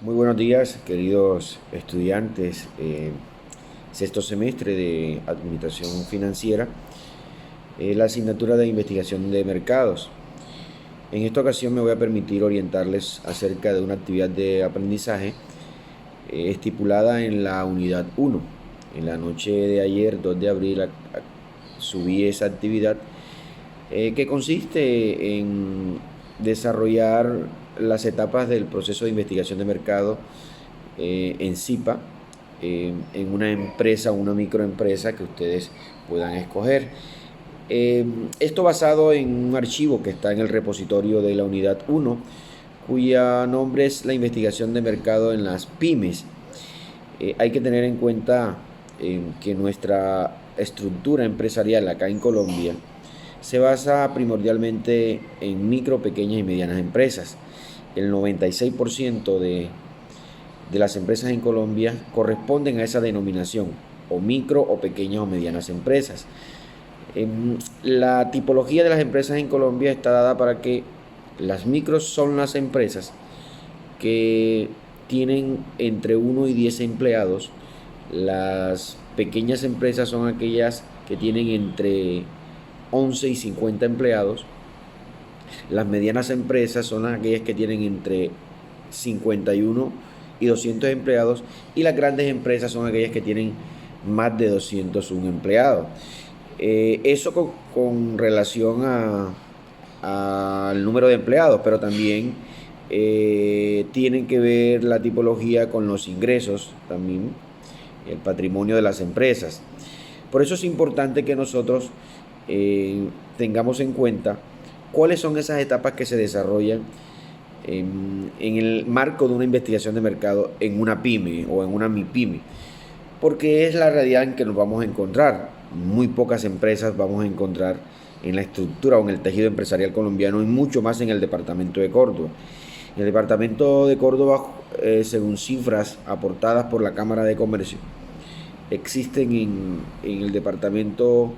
Muy buenos días, queridos estudiantes. Sexto semestre de Administración Financiera, la asignatura de Investigación de Mercados. En esta ocasión me voy a permitir orientarles acerca de una actividad de aprendizaje estipulada en la unidad 1. En la noche de ayer, 2 de abril, subí esa actividad que consiste en desarrollar las etapas del proceso de investigación de mercado en CIPA, en una empresa, una microempresa que ustedes puedan escoger. Esto basado en un archivo que está en el repositorio de la unidad 1, cuya nombre es la investigación de mercado en las pymes. Hay que tener en cuenta que nuestra estructura empresarial acá en Colombia se basa primordialmente en micro, pequeñas y medianas empresas. El 96% de las empresas en Colombia corresponden a esa denominación, o micro o pequeñas o medianas empresas. La tipología de las empresas en Colombia está dada para que las micros son las empresas que tienen entre 1 y 10 empleados. Las pequeñas empresas son aquellas que tienen entre 11 y 50 empleados. Las medianas empresas son aquellas que tienen entre 51 y 200 empleados, y las grandes empresas son aquellas que tienen más de 201 empleados. Eso con relación al número de empleados, pero también tienen que ver la tipología con los ingresos, también el patrimonio de las empresas. Por eso es importante que nosotros tengamos en cuenta cuáles son esas etapas que se desarrollan en el marco de una investigación de mercado en una pyme o en una MIPYME, porque es la realidad en que nos vamos a encontrar. Muy pocas empresas vamos a encontrar en la estructura o en el tejido empresarial colombiano, y mucho más en el departamento de Córdoba. En el departamento de Córdoba, según cifras aportadas por la Cámara de Comercio, existen en el departamento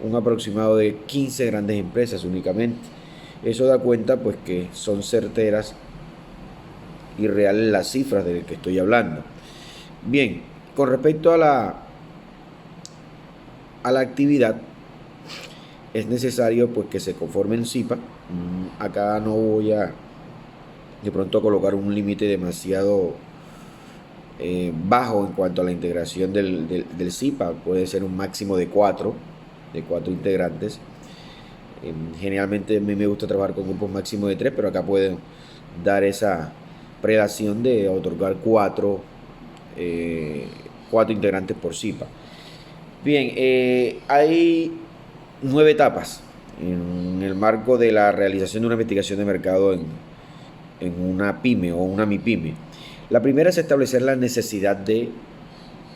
un aproximado de 15 grandes empresas únicamente. Eso da cuenta pues que son certeras y reales las cifras de las que estoy hablando. Bien, con respecto a la actividad, es necesario pues que se conforme en CIPA. Acá no voy a de pronto colocar un límite demasiado bajo en cuanto a la integración del CIPA. Puede ser un máximo de 4 integrantes. Generalmente a mí me gusta trabajar con grupos máximo de 3, pero acá pueden dar esa prelación de otorgar 4 integrantes por CIPA. Bien, hay 9 etapas en el marco de la realización de una investigación de mercado en una pyme o una MIPYME. La primera es establecer la necesidad de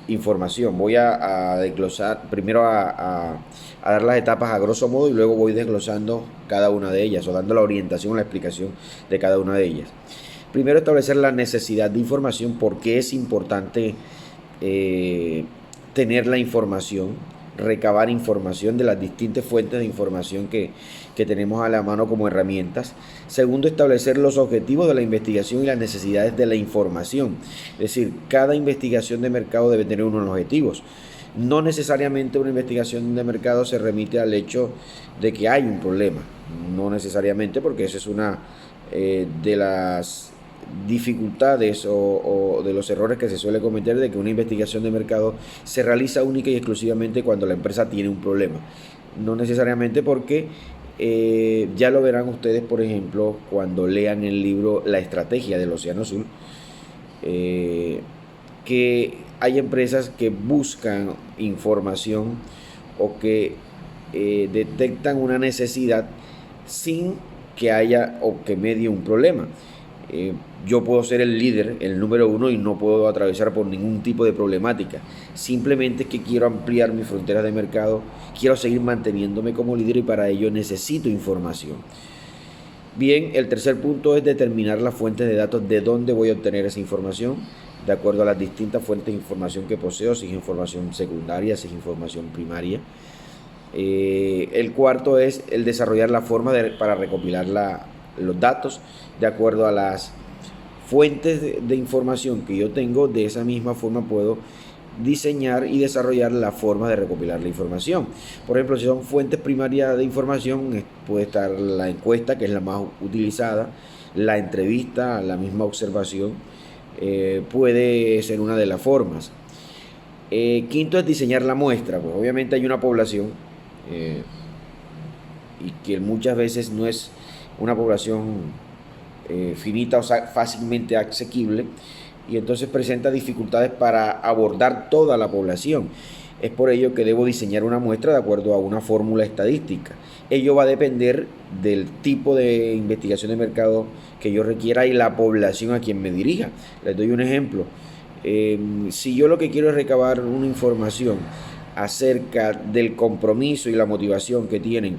información. Voy a desglosar, primero a dar las etapas a grosso modo, y luego voy desglosando cada una de ellas, o dando la orientación o la explicación de cada una de ellas. Primero, establecer la necesidad de información. ¿Por qué es importante tener la información, recabar información de las distintas fuentes de información que tenemos a la mano como herramientas? Segundo, establecer los objetivos de la investigación y las necesidades de la información. Es decir, cada investigación de mercado debe tener unos objetivos. No necesariamente una investigación de mercado se remite al hecho de que hay un problema. No necesariamente, porque esa es una de las dificultades o de los errores que se suele cometer, de que una investigación de mercado se realiza única y exclusivamente cuando la empresa tiene un problema. No necesariamente, porque ya lo verán ustedes, por ejemplo, cuando lean el libro La Estrategia del Océano Azul, que hay empresas que buscan información o que detectan una necesidad sin que haya o que medie un problema. Yo puedo ser el líder, el número 1, y no puedo atravesar por ningún tipo de problemática. Simplemente es que quiero ampliar mis fronteras de mercado, quiero seguir manteniéndome como líder, y para ello necesito información. Bien, el tercer punto es determinar las fuentes de datos, de dónde voy a obtener esa información, de acuerdo a las distintas fuentes de información que poseo, si es información secundaria, si es información primaria. El cuarto es el desarrollar la forma para recopilar los datos de acuerdo a las fuentes de información que yo tengo, de esa misma forma puedo diseñar y desarrollar la forma de recopilar la información. Por ejemplo, si son fuentes primarias de información, puede estar la encuesta, que es la más utilizada, la entrevista, la misma observación, puede ser una de las formas. Quinto es diseñar la muestra. Pues obviamente hay una población y que muchas veces no es una población finita o fácilmente asequible, y entonces presenta dificultades para abordar toda la población. Es por ello que debo diseñar una muestra de acuerdo a una fórmula estadística. Ello va a depender del tipo de investigación de mercado que yo requiera y la población a quien me dirija. Les doy un ejemplo. Si yo lo que quiero es recabar una información acerca del compromiso y la motivación que tienen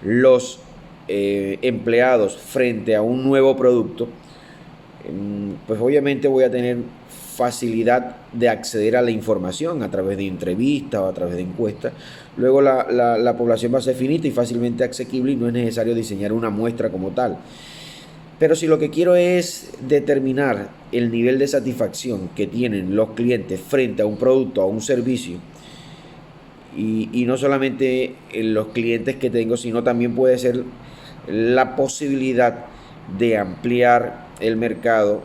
los empleados frente a un nuevo producto, pues obviamente voy a tener facilidad de acceder a la información a través de entrevistas o a través de encuestas. Luego la población va a ser finita y fácilmente asequible y no es necesario diseñar una muestra como tal. Pero si lo que quiero es determinar el nivel de satisfacción que tienen los clientes frente a un producto o a un servicio, y no solamente los clientes que tengo, sino también puede ser la posibilidad de ampliar el mercado,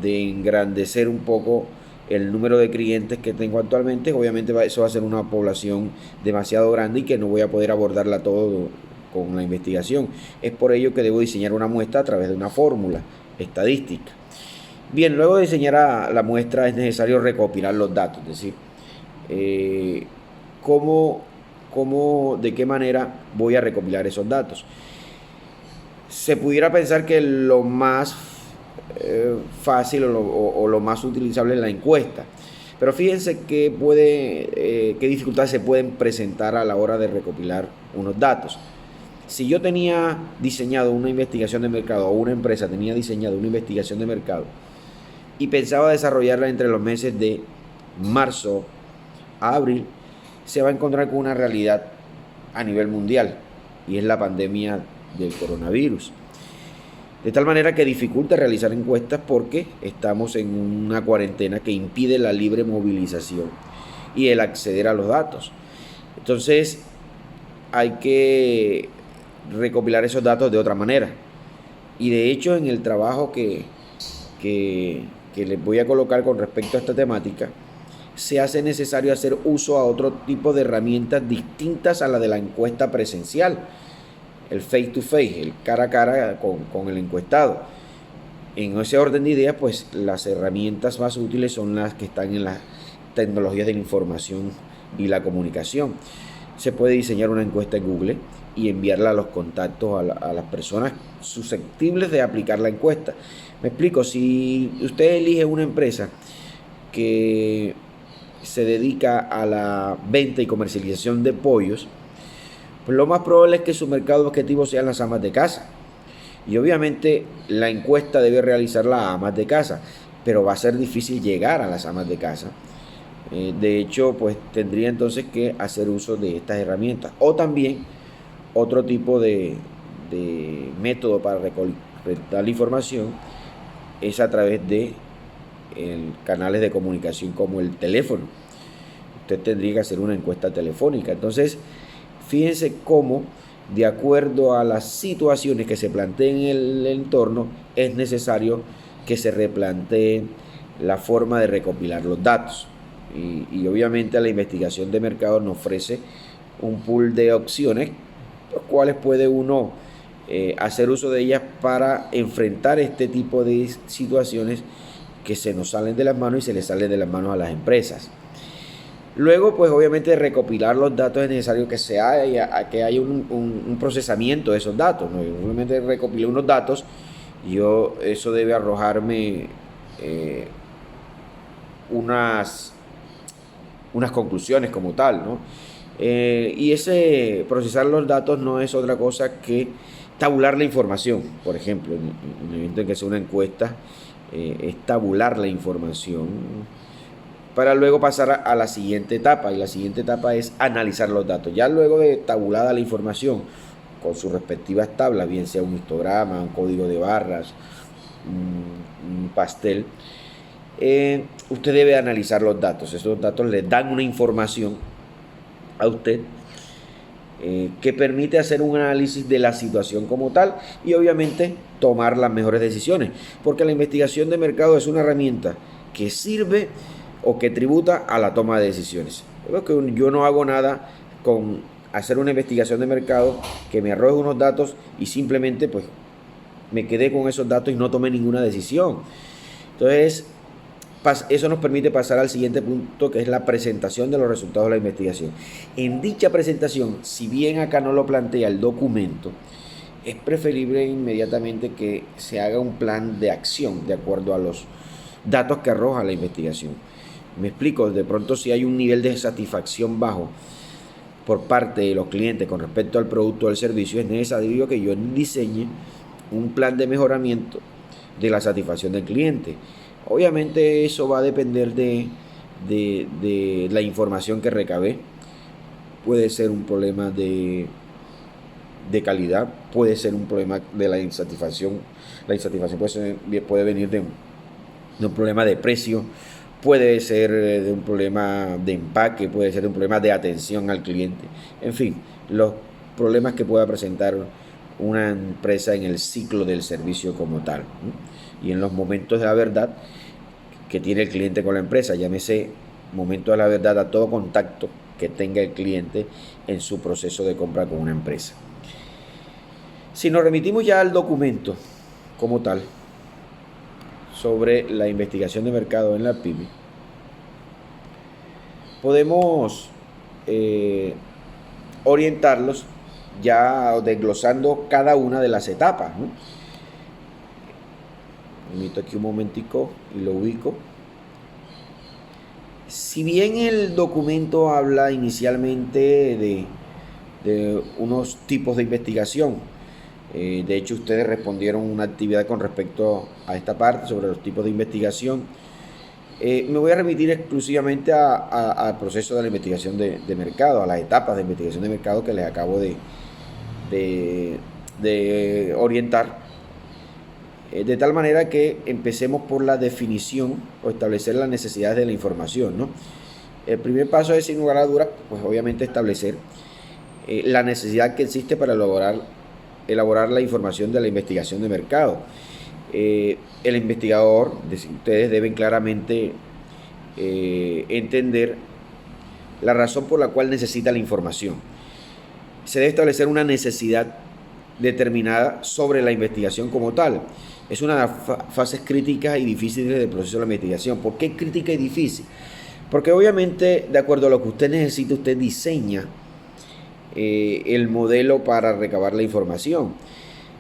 de engrandecer un poco el número de clientes que tengo actualmente. Obviamente eso va a ser una población demasiado grande y que no voy a poder abordarla todo con la investigación. Es por ello que debo diseñar una muestra a través de una fórmula estadística. Bien, luego de diseñar la muestra es necesario recopilar los datos, es decir, de qué manera voy a recopilar esos datos. Se pudiera pensar que lo más fácil o lo más utilizable es la encuesta, pero fíjense qué dificultades se pueden presentar a la hora de recopilar unos datos. Si yo tenía diseñado una investigación de mercado, o una empresa tenía diseñado una investigación de mercado y pensaba desarrollarla entre los meses de marzo a abril, se va a encontrar con una realidad a nivel mundial, y es la pandemia del coronavirus. De tal manera que dificulta realizar encuestas porque estamos en una cuarentena que impide la libre movilización y el acceder a los datos. Entonces hay que recopilar esos datos de otra manera. Y de hecho, en el trabajo que les voy a colocar con respecto a esta temática, se hace necesario hacer uso a otro tipo de herramientas distintas a la de la encuesta presencial, el face to face, el cara a cara con el encuestado. En ese orden de ideas, pues las herramientas más útiles son las que están en las tecnologías de la información y la comunicación. Se puede diseñar una encuesta en Google y enviarla a los contactos a las personas susceptibles de aplicar la encuesta. Me explico, si usted elige una empresa que se dedica a la venta y comercialización de pollos, pues lo más probable es que su mercado objetivo sean las amas de casa. Y obviamente la encuesta debe realizarla a amas de casa, pero va a ser difícil llegar a las amas de casa. De hecho, pues tendría entonces que hacer uso de estas herramientas. O también otro tipo de método para recolectar la información es a través de canales de comunicación como el teléfono. Usted tendría que hacer una encuesta telefónica. Entonces, fíjense cómo, de acuerdo a las situaciones que se planteen en el entorno, es necesario que se replantee la forma de recopilar los datos. Y obviamente la investigación de mercado nos ofrece un pool de opciones, los cuales puede uno hacer uso de ellas para enfrentar este tipo de situaciones que se nos salen de las manos y se les salen de las manos a las empresas. Luego, pues obviamente recopilar los datos es necesario que haya un procesamiento de esos datos, ¿no? Yo simplemente recopilé unos datos y eso debe arrojarme unas conclusiones como tal, ¿no? Y ese procesar los datos no es otra cosa que tabular la información. Por ejemplo, en el evento en que sea una encuesta, es tabular la información para luego pasar a la siguiente etapa, y la siguiente etapa es analizar los datos. Ya luego de tabulada la información con sus respectivas tablas, bien sea un histograma, un código de barras un pastel, usted debe analizar los datos. Esos datos le dan una información a usted que permite hacer un análisis de la situación como tal y obviamente tomar las mejores decisiones, porque la investigación de mercado es una herramienta que sirve o que tributa a la toma de decisiones. Yo no hago nada con hacer una investigación de mercado que me arroje unos datos y simplemente pues me quedé con esos datos y no tomé ninguna decisión. Entonces eso nos permite pasar al siguiente punto, que es la presentación de los resultados de la investigación. En dicha presentación, si bien acá no lo plantea el documento, es preferible inmediatamente que se haga un plan de acción de acuerdo a los datos que arroja la investigación. Me explico, de pronto si hay un nivel de satisfacción bajo por parte de los clientes con respecto al producto o al servicio, es necesario que yo diseñe un plan de mejoramiento de la satisfacción del cliente. Obviamente eso va a depender de la información que recabé. Puede ser un problema de calidad, puede ser un problema de la insatisfacción. La insatisfacción puede venir de un problema de precio, puede ser de un problema de empaque, puede ser de un problema de atención al cliente. En fin, los problemas que pueda presentar una empresa en el ciclo del servicio como tal, ¿no? Y en los momentos de la verdad que tiene el cliente con la empresa, llámese momento de la verdad a todo contacto que tenga el cliente en su proceso de compra con una empresa. Si nos remitimos ya al documento como tal sobre la investigación de mercado en la pyme, podemos orientarlos ya desglosando cada una de las etapas, ¿no? Permito aquí un momentico y lo ubico. Si bien el documento habla inicialmente de unos tipos de investigación, de hecho ustedes respondieron una actividad con respecto a esta parte sobre los tipos de investigación, me voy a remitir exclusivamente al proceso de la investigación de mercado, a las etapas de investigación de mercado que les acabo de orientar. De tal manera que empecemos por la definición o establecer las necesidades de la información, ¿no? El primer paso es, sin lugar a dudas, pues obviamente establecer la necesidad que existe para elaborar la información de la investigación de mercado. El investigador, ustedes deben claramente entender la razón por la cual necesita la información. Se debe establecer una necesidad determinada sobre la investigación como tal. Es una de las fases críticas y difíciles del proceso de la investigación. ¿Por qué crítica y difícil? Porque obviamente, de acuerdo a lo que usted necesita, usted diseña el modelo para recabar la información.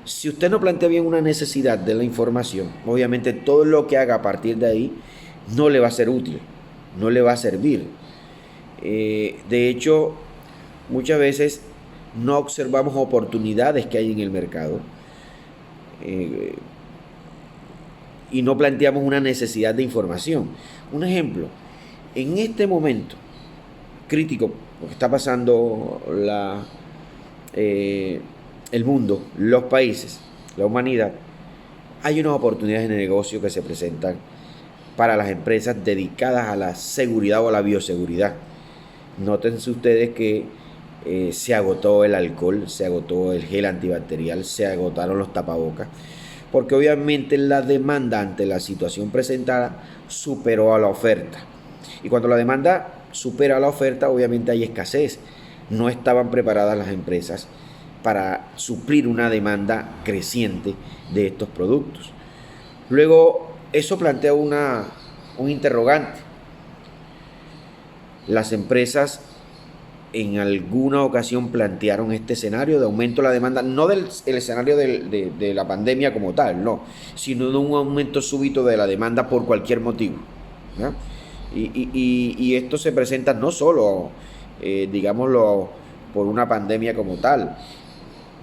Si usted no plantea bien una necesidad de la información, obviamente todo lo que haga a partir de ahí no le va a ser útil, no le va a servir. De hecho, muchas veces no observamos oportunidades que hay en el mercado y no planteamos una necesidad de información. Un ejemplo, en este momento crítico, lo que está pasando el mundo, los países, la humanidad, hay unas oportunidades de negocio que se presentan para las empresas dedicadas a la seguridad o a la bioseguridad. Nótense ustedes que se agotó el alcohol, se agotó el gel antibacterial, se agotaron los tapabocas, porque obviamente la demanda ante la situación presentada superó a la oferta. Y cuando la demanda supera a la oferta, obviamente hay escasez. No estaban preparadas las empresas para suplir una demanda creciente de estos productos. Luego, eso plantea un interrogante. Las empresas en alguna ocasión plantearon este escenario de aumento de la demanda, no el escenario de la pandemia como tal, no, sino de un aumento súbito de la demanda por cualquier motivo, ¿no? Y esto se presenta no solo, digámoslo, por una pandemia como tal.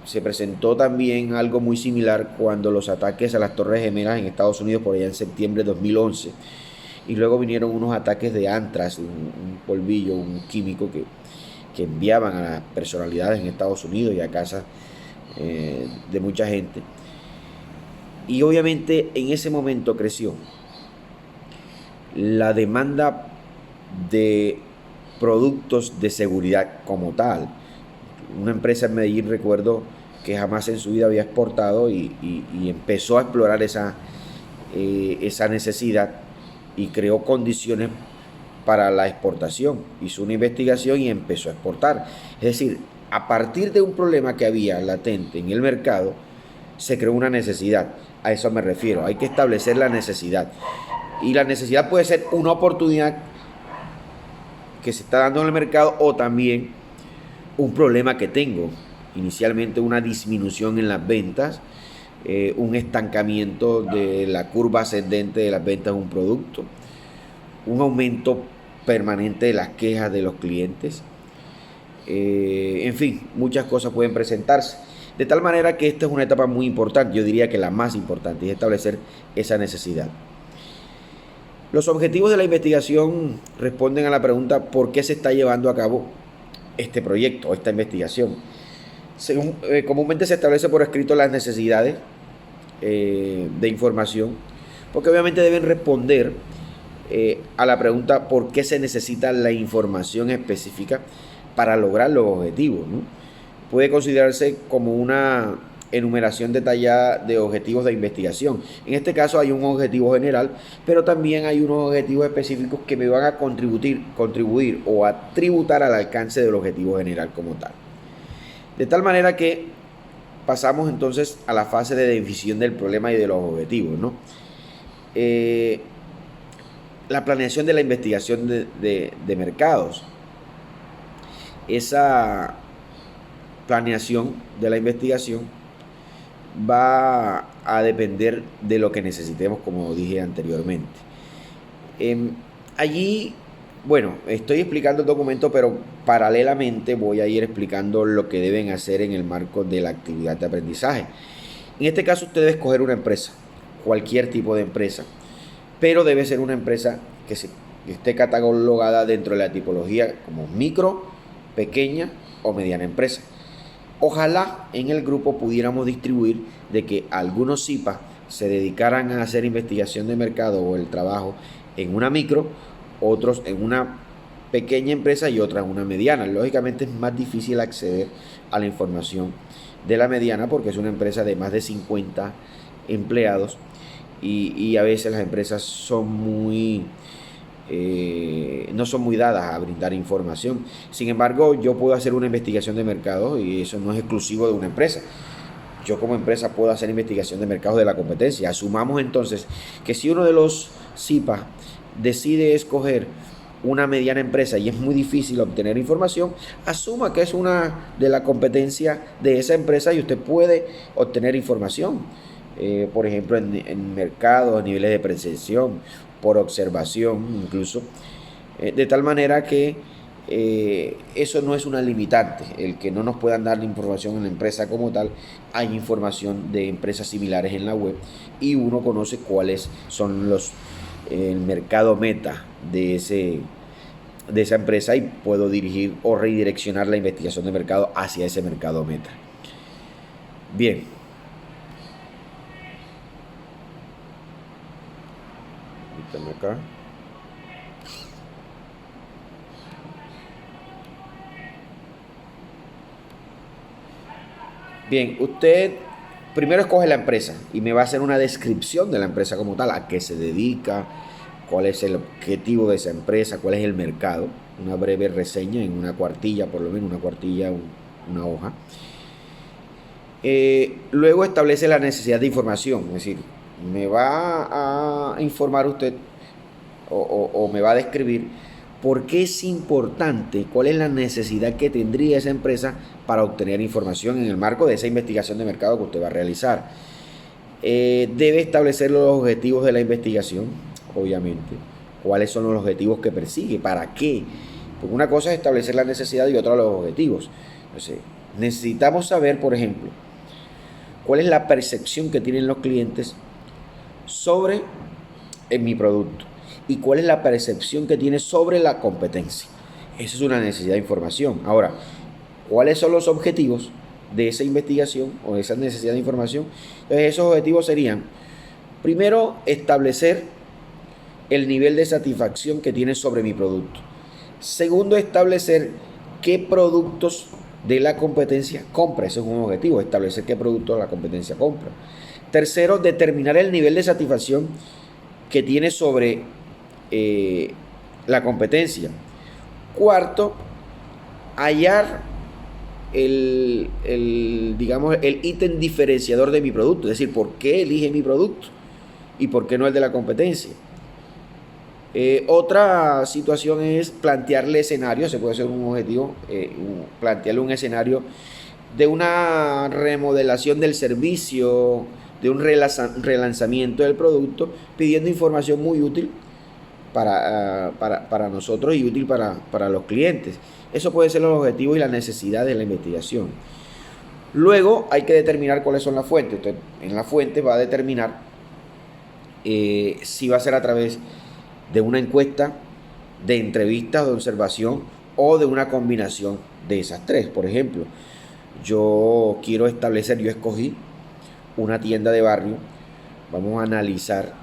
Se presentó también algo muy similar cuando los ataques a las Torres Gemelas en Estados Unidos por allá en septiembre de 2011. Y luego vinieron unos ataques de anthrax, un polvillo, un químico que enviaban a las personalidades en Estados Unidos y a casas de mucha gente. Y obviamente en ese momento creció la demanda de productos de seguridad como tal. Una empresa en Medellín, recuerdo, que jamás en su vida había exportado y empezó a explorar esa necesidad y creó condiciones para la exportación. Hizo una investigación y empezó a exportar. Es decir, a partir de un problema que había latente en el mercado, se creó una necesidad. A eso me refiero. Hay que establecer la necesidad. Y la necesidad puede ser una oportunidad que se está dando en el mercado o también un problema que tengo. Inicialmente una disminución en las ventas, un estancamiento de la curva ascendente de las ventas de un producto, un aumento permanente de las quejas de los clientes. En fin, muchas cosas pueden presentarse. De tal manera que esta es una etapa muy importante, yo diría que la más importante, es establecer esa necesidad. Los objetivos de la investigación responden a la pregunta ¿por qué se está llevando a cabo este proyecto, esta investigación? Comúnmente se establece por escrito las necesidades de información, porque obviamente deben responder a la pregunta ¿por qué se necesita la información específica para lograr los objetivos, ¿no? Puede considerarse como una enumeración detallada de objetivos de investigación. En este caso hay un objetivo general, pero también hay unos objetivos específicos que me van a contribuir o a tributar al alcance del objetivo general como tal. De tal manera que pasamos entonces a la fase de definición del problema y de los objetivos, ¿no? La planeación de la investigación de mercados. Esa planeación de la investigación va a depender de lo que necesitemos, como dije anteriormente. Allí, bueno, estoy explicando el documento, pero paralelamente voy a ir explicando lo que deben hacer en el marco de la actividad de aprendizaje. En este caso, usted debe escoger una empresa, cualquier tipo de empresa, pero debe ser una empresa que esté catalogada dentro de la tipología como micro, pequeña o mediana empresa. Ojalá en el grupo pudiéramos distribuir de que algunos CIPA se dedicaran a hacer investigación de mercado o el trabajo en una micro, otros en una pequeña empresa y otras en una mediana. Lógicamente es más difícil acceder a la información de la mediana porque es una empresa de más de 50 empleados y a veces las empresas son no son muy dadas a brindar información. Sin embargo, yo puedo hacer una investigación de mercado y eso no es exclusivo de una empresa. Yo como empresa puedo hacer investigación de mercado de la competencia. Asumamos entonces que si uno de los CIPA decide escoger una mediana empresa y es muy difícil obtener información, asuma que es una de la competencia de esa empresa y usted puede obtener información. Por ejemplo, en mercados, a niveles de percepción, por observación incluso, de tal manera que eso no es una limitante, el que no nos puedan dar la información en la empresa como tal. Hay información de empresas similares en la web y uno conoce cuáles son el mercado meta de esa empresa y puedo dirigir o redireccionar la investigación de mercado hacia ese mercado meta. Bien. Acá. Bien, usted primero escoge la empresa y me va a hacer una descripción de la empresa como tal, a qué se dedica, cuál es el objetivo de esa empresa, cuál es el mercado, una breve reseña en una cuartilla, por lo menos una cuartilla, una hoja. Luego establece la necesidad de información, es decir, me va a informar usted o me va a describir por qué es importante, cuál es la necesidad que tendría esa empresa para obtener información en el marco de esa investigación de mercado que usted va a realizar. Debe establecer los objetivos de la investigación, obviamente, cuáles son los objetivos que persigue, para qué. Porque una cosa es establecer la necesidad y otra los objetivos. Entonces, necesitamos saber, por ejemplo, cuál es la percepción que tienen los clientes sobre mi producto y cuál es la percepción que tiene sobre la competencia. Esa es una necesidad de información. Ahora, ¿cuáles son los objetivos? de esa investigación o de esa necesidad de información. Entonces, esos objetivos serían, primero, establecer el nivel de satisfacción que tiene sobre mi producto. Segundo, establecer qué productos de la competencia compra. Ese es un objetivo, establecer qué productos la competencia compra. Tercero, determinar el nivel de satisfacción que tiene sobre la competencia. Cuarto, hallar digamos, el ítem diferenciador de mi producto, es decir, por qué elige mi producto y por qué no el de la competencia. Otra situación es plantearle escenarios, se puede hacer un objetivo, plantearle un escenario de una remodelación del servicio, de un relanzamiento del producto, pidiendo información muy útil para nosotros y útil para los clientes. Eso puede ser los objetivos y la necesidad de la investigación. Luego hay que determinar cuáles son las fuentes. Entonces, en la fuente va a determinar si va a ser a través de una encuesta, de entrevistas, de observación o de una combinación de esas tres. Por ejemplo, yo escogí una tienda de barrio. Vamos a analizar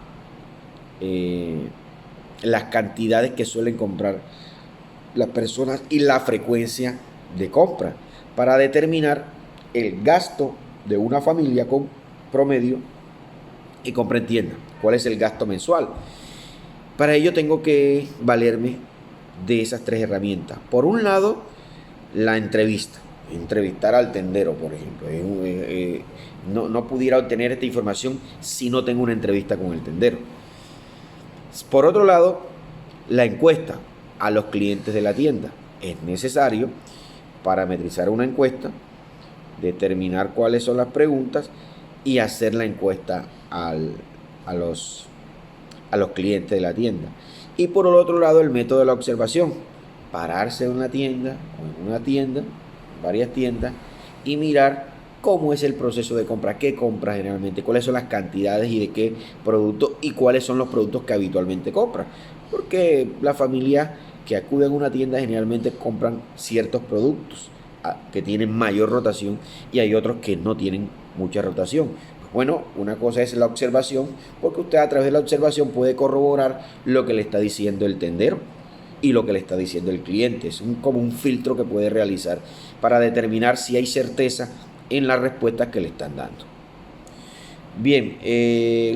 las cantidades que suelen comprar las personas y la frecuencia de compra para determinar el gasto de una familia con promedio y compra en tienda. ¿Cuál es el gasto mensual? Para ello tengo que valerme de esas tres herramientas. Por un lado, la entrevista. Entrevistar al tendero, por ejemplo. No pudiera obtener esta información si no tengo una entrevista con el tendero. Por otro lado, la encuesta a los clientes de la tienda. Es necesario parametrizar una encuesta, determinar cuáles son las preguntas y hacer la encuesta a los clientes de la tienda. Y por el otro lado, el método de la observación. Pararse en una tienda o en una tienda, varias tiendas, y mirar cómo es el proceso de compra, qué compra generalmente, cuáles son las cantidades y de qué producto y cuáles son los productos que habitualmente compran. Porque la familia que acuden a una tienda generalmente compran ciertos productos que tienen mayor rotación y hay otros que no tienen mucha rotación. Bueno, una cosa es la observación, porque usted a través de la observación puede corroborar lo que le está diciendo el tendero y lo que le está diciendo el cliente. Es como un filtro que puede realizar para determinar si hay certeza en las respuestas que le están dando. Bien,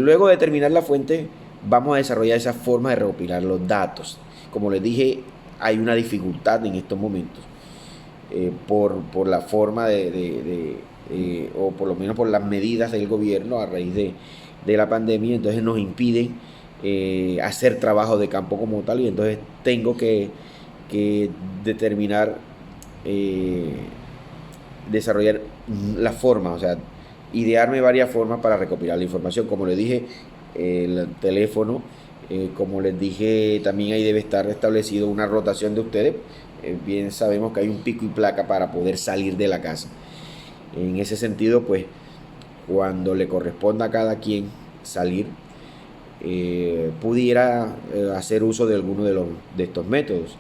luego de determinar la fuente, vamos a desarrollar esa forma de recopilar los datos. Como les dije, hay una dificultad en estos momentos por la forma o por lo menos por las medidas del gobierno a raíz de la pandemia. Entonces nos impiden hacer trabajo de campo como tal, y entonces tengo que determinar, desarrollar la forma, o sea, idearme varias formas para recopilar la información. Como les dije, el teléfono, como les dije, también ahí debe estar establecido una rotación de ustedes. Bien sabemos que hay un pico y placa para poder salir de la casa. En ese sentido, pues, cuando le corresponda a cada quien salir, pudiera hacer uso de alguno de estos métodos.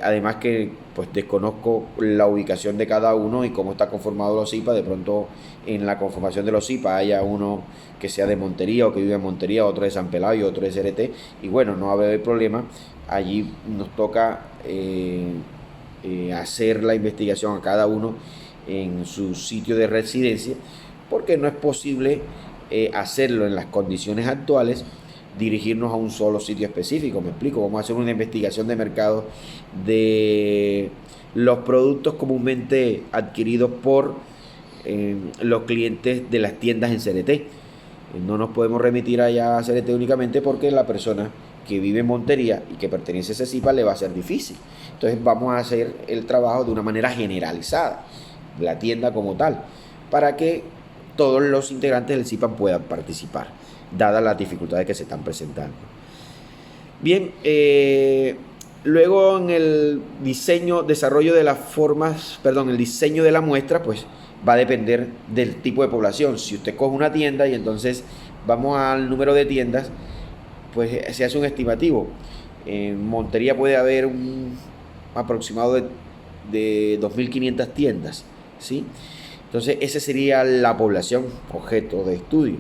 Además que pues desconozco la ubicación de cada uno y cómo está conformado los IPA. De pronto en la conformación de los IPA haya uno que sea de Montería o que vive en Montería, otro de San Pelayo, otro de CRT, y bueno, no va a haber problema. Allí nos toca hacer la investigación a cada uno en su sitio de residencia, porque no es posible hacerlo en las condiciones actuales, dirigirnos a un solo sitio específico. Me explico, vamos a hacer una investigación de mercado de los productos comúnmente adquiridos por los clientes de las tiendas en CRT. No nos podemos remitir allá a CRT únicamente porque la persona que vive en Montería y que pertenece a ese CIPA le va a ser difícil. Entonces vamos a hacer el trabajo de una manera generalizada, la tienda como tal, para que todos los integrantes del CIPA puedan participar, dadas las dificultades que se están presentando. Bien, luego en el desarrollo de las formas, el diseño de la muestra, pues va a depender del tipo de población. Si usted coge una tienda y entonces vamos al número de tiendas, pues se hace un estimativo. En Montería puede haber un aproximado de 2.500 tiendas, ¿sí? Entonces, esa sería la población objeto de estudio.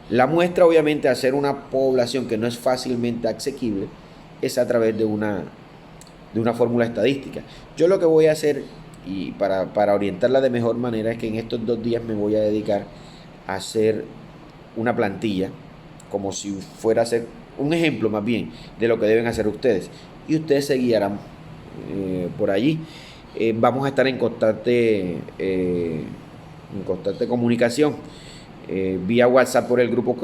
La muestra, obviamente, al ser una población que no es fácilmente asequible, es a través de una fórmula estadística. Yo lo que voy a hacer, y para orientarla de mejor manera, es que en estos 2 días me voy a dedicar a hacer una plantilla, como si fuera a ser un ejemplo más bien de lo que deben hacer ustedes. Y ustedes se guiarán por allí. Vamos a estar en constante comunicación vía WhatsApp por el grupo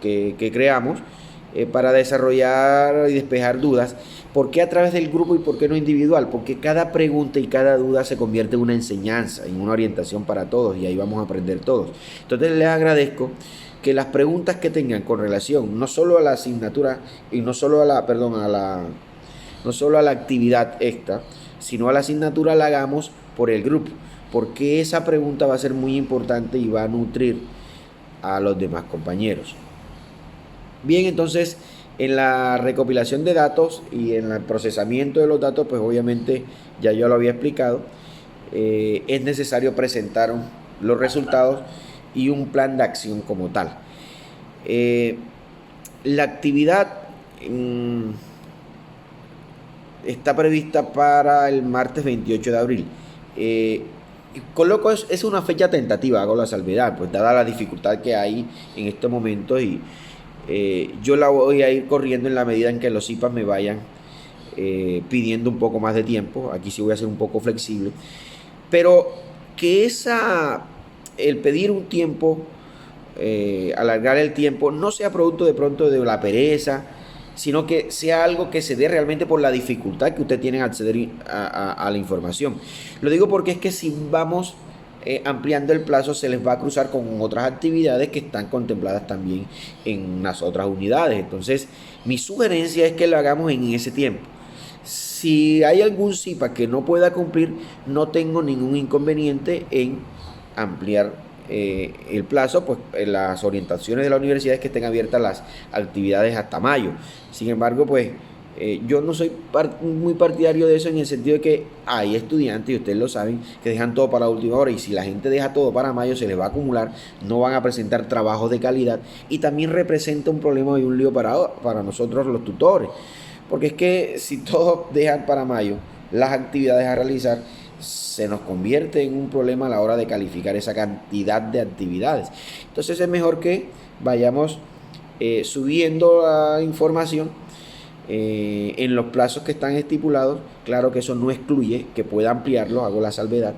que creamos para desarrollar y despejar dudas. ¿Por qué a través del grupo y por qué no individual? Porque cada pregunta y cada duda se convierte en una enseñanza, en una orientación para todos, y ahí vamos a aprender todos. Entonces les agradezco que las preguntas que tengan con relación no solo a la asignatura y no solo no solo a la actividad esta, sino a la asignatura, la hagamos por el grupo, porque esa pregunta va a ser muy importante y va a nutrir a los demás compañeros. Bien, entonces en la recopilación de datos y en el procesamiento de los datos, pues obviamente ya yo lo había explicado, es necesario presentar los resultados y un plan de acción como tal. La actividad está prevista para el martes 28 de abril. Coloco es una fecha tentativa, hago la salvedad, pues dada la dificultad que hay en estos momentos, y yo la voy a ir corriendo en la medida en que los IPAs me vayan pidiendo un poco más de tiempo. Aquí sí voy a ser un poco flexible, pero que el pedir un tiempo, alargar el tiempo, no sea producto de pronto de la pereza, sino que sea algo que se dé realmente por la dificultad que usted tiene en acceder a la información. Lo digo porque es que si vamos ampliando el plazo, se les va a cruzar con otras actividades que están contempladas también en las otras unidades. Entonces, mi sugerencia es que lo hagamos en ese tiempo. Si hay algún CIPA que no pueda cumplir, no tengo ningún inconveniente en ampliar el plazo, pues en las orientaciones de la universidad es que estén abiertas las actividades hasta mayo. Sin embargo, pues yo no soy muy partidario de eso, en el sentido de que hay estudiantes, y ustedes lo saben, que dejan todo para la última hora, y si la gente deja todo para mayo se les va a acumular, no van a presentar trabajos de calidad, y también representa un problema y un lío para nosotros los tutores, porque es que si todos dejan para mayo las actividades a realizar, se nos convierte en un problema a la hora de calificar esa cantidad de actividades. Entonces es mejor que vayamos subiendo la información en los plazos que están estipulados. Claro que eso no excluye que pueda ampliarlo, hago la salvedad,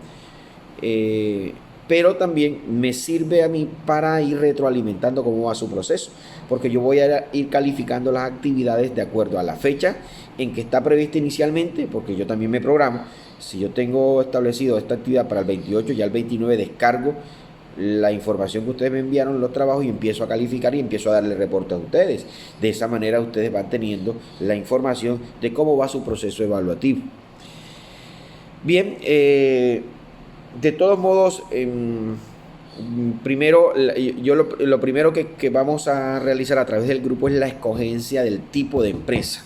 pero también me sirve a mí para ir retroalimentando cómo va su proceso, porque yo voy a ir calificando las actividades de acuerdo a la fecha en que está prevista inicialmente, porque yo también me programo. Si yo tengo establecido esta actividad para el 28, ya el 29 descargo la información que ustedes me enviaron, los trabajos, y empiezo a calificar y empiezo a darle reportes a ustedes. De esa manera ustedes van teniendo la información de cómo va su proceso evaluativo. Bien, de todos modos, primero, lo primero que vamos a realizar a través del grupo es la escogencia del tipo de empresa.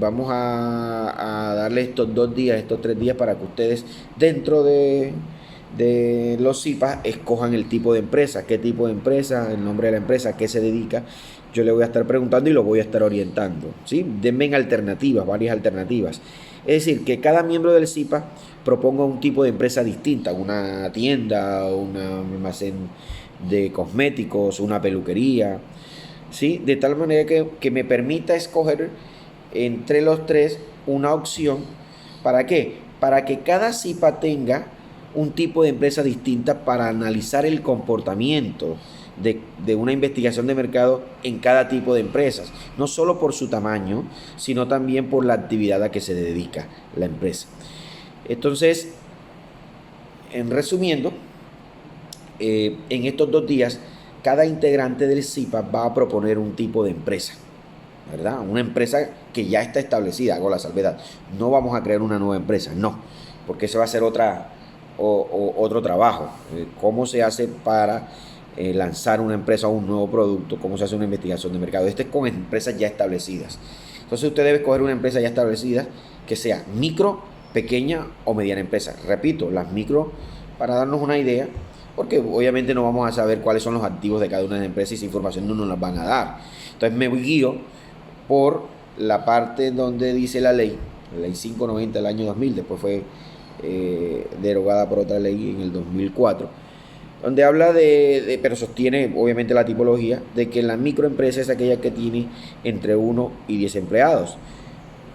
Vamos a darle estos 2 días, estos 3 días, para que ustedes dentro de los CIPAs escojan el tipo de empresa, qué tipo de empresa, el nombre de la empresa, a qué se dedica. Yo le voy a estar preguntando y lo voy a estar orientando, ¿sí? Denme alternativas, varias alternativas. Es decir, que cada miembro del CIPA proponga un tipo de empresa distinta, una tienda, un almacén de cosméticos, una peluquería, ¿sí? De tal manera que me permita escoger entre los tres una opción. ¿Para qué? Para que cada CIPA tenga un tipo de empresa distinta para analizar el comportamiento de una investigación de mercado en cada tipo de empresas, no solo por su tamaño, sino también por la actividad a que se dedica la empresa. Entonces, en resumiendo, en estos 2 días, cada integrante del CIPA va a proponer un tipo de empresa, ¿verdad? Una empresa que ya está establecida, hago la salvedad. No vamos a crear una nueva empresa, no, porque eso va a ser otro trabajo. ¿Cómo se hace para lanzar una empresa o un nuevo producto? ¿Cómo se hace una investigación de mercado? Este es con empresas ya establecidas. Entonces usted debe escoger una empresa ya establecida que sea micro, pequeña o mediana empresa. Repito, las micro para darnos una idea, porque obviamente no vamos a saber cuáles son los activos de cada una de las empresas y esa información no nos la van a dar. Entonces me guío por la parte donde dice la ley 590 del año 2000, después fue derogada por otra ley en el 2004, donde habla pero sostiene obviamente la tipología de que la microempresa es aquella que tiene entre 1 y 10 empleados.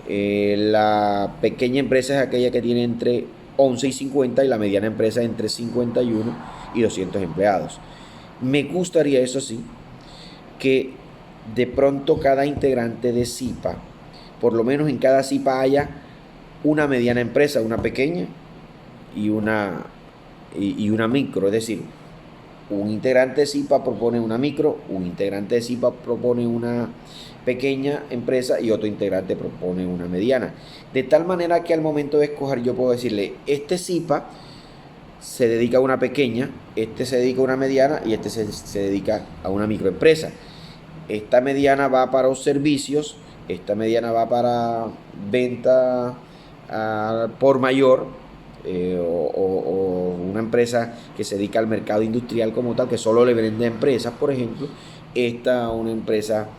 La pequeña empresa es aquella que tiene entre 11 y 50 y la mediana empresa entre 51 y 200 empleados. Me gustaría, eso sí, que de pronto cada integrante de CIPA, por lo menos en cada CIPA haya una mediana empresa, una pequeña y una micro, es decir, un integrante de CIPA propone una micro, un integrante de CIPA propone una pequeña empresa y otro integrante propone una mediana. De tal manera que al momento de escoger yo puedo decirle, este CIPA se dedica a una pequeña, este se dedica a una mediana y este se dedica a una microempresa. Esta mediana va para los servicios, esta mediana va para venta por mayor, o una empresa que se dedica al mercado industrial como tal, que solo le vende a empresas, por ejemplo. Esta una empresa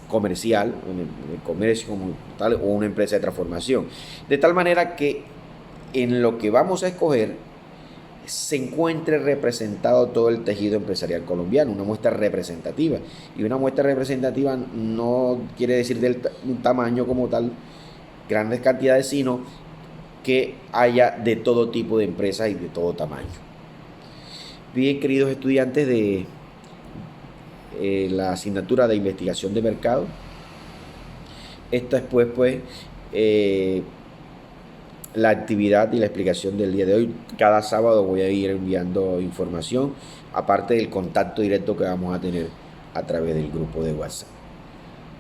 comercial, en el comercio como tal, o una empresa de transformación. De tal manera que en lo que vamos a escoger se encuentre representado todo el tejido empresarial colombiano, una muestra representativa. Y una muestra representativa no quiere decir un tamaño como tal, grandes cantidades, sino que haya de todo tipo de empresas y de todo tamaño. Bien, queridos estudiantes de la asignatura de investigación de mercado, esta es pues la actividad y la explicación del día de hoy. Cada sábado voy a ir enviando información, aparte del contacto directo que vamos a tener a través del grupo de WhatsApp.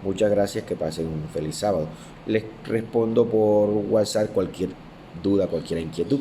Muchas gracias, que pasen un feliz sábado. Les respondo por WhatsApp cualquier duda, cualquier inquietud.